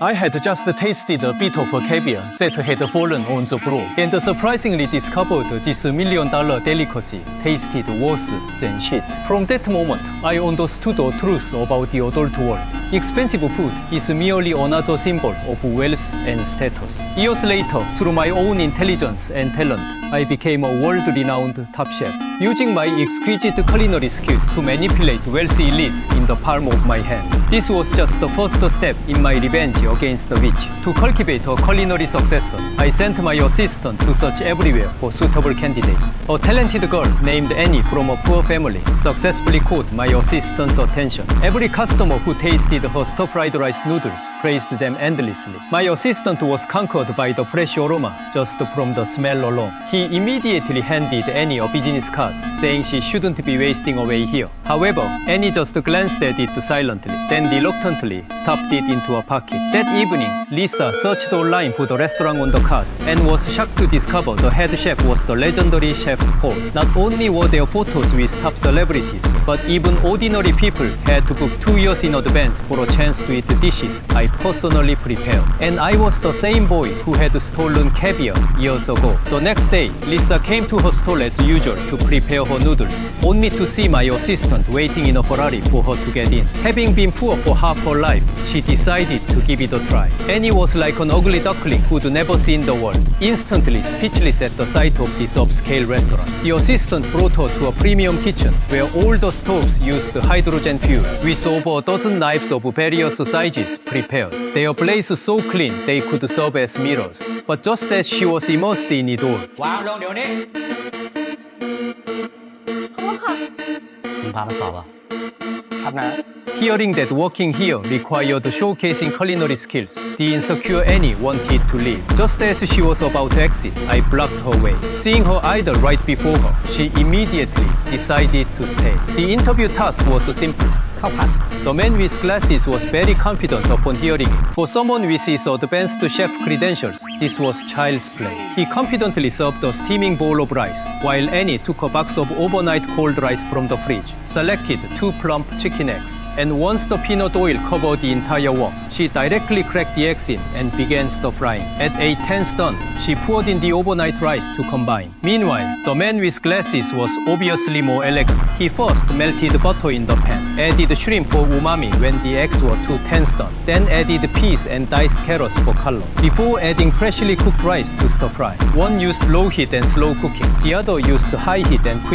I had just tasted a bit of caviar that had fallen on the floor and surprisingly discovered this $1 million delicacy tasted worse than shit. From that moment, I understood the truth about the adult world. Expensive food is merely another symbol of wealth and status. Years later, through my own intelligence and talent, I became a world-renowned top chef, using my exquisite culinary skills to manipulate wealthy elites in the palm of my hand. This was just the first step in my revenge against the witch. To cultivate a culinary successor, I sent my assistant to search everywhere for suitable candidates. A talented girl named Annie from a poor family successfully caught my assistant's attention. Every customer who tasted her stir-fried rice noodles praised them endlessly. My assistant was conquered by the fresh aroma just from the smell alone. He immediately handed Annie a business card, saying she shouldn't be wasting away here. However, Annie just glanced at it silently, then reluctantly stuffed it into her pocket. That evening, Lisa searched online for the restaurant on the card and was shocked to discover the head chef was the legendary Chef Paul. Not only were there photos with top celebrities, but even ordinary people had to book 2 years in advance for a chance to eat dishes I personally prepared. And I was the same boy who had stolen caviar years ago. The next day, Lisa came to her stall as usual to prepare her noodles, only to see my assistant waiting in a Ferrari for her to get in. Having been poor for half her life, she decided to give it a try. Annie was like an ugly duckling who'd never seen the world, instantly speechless at the sight of this upscale restaurant. The assistant brought her to a premium kitchen where all the stoves used hydrogen fuel, with over a dozen knives of various sizes prepared. Their blaze so clean they could serve as mirrors. But just as she was immersed in it all, วางลงเดี๋ยวนี้ ขอบคุณค่ะ มึงพามันสอบอ่ะครับนะ hearing that working here required showcasing culinary skills, the insecure Annie wanted to leave. Just as she was about to exit, I blocked her way. Seeing her idol right before her, she immediately decided to stay. The interview task was simple. ข้าวผัด The man with glasses was very confident upon hearing it. For someone with his advanced chef credentials, this was child's play. He confidently served a steaming bowl of rice, while Annie took a box of overnight cold rice from the fridge, selected 2 plump chicken eggs, and once the peanut oil covered the entire wok, she directly cracked the eggs in and began stir-frying. At a tense turn, she poured in the overnight rice to combine. Meanwhile, the man with glasses was obviously more elegant. He first melted butter in the pan, added shrimp for umami when the eggs were too tense done, then added peas and diced carrots for color, before adding freshly cooked rice to stir fry. One used low heat and slow cooking, the other used high heat and quick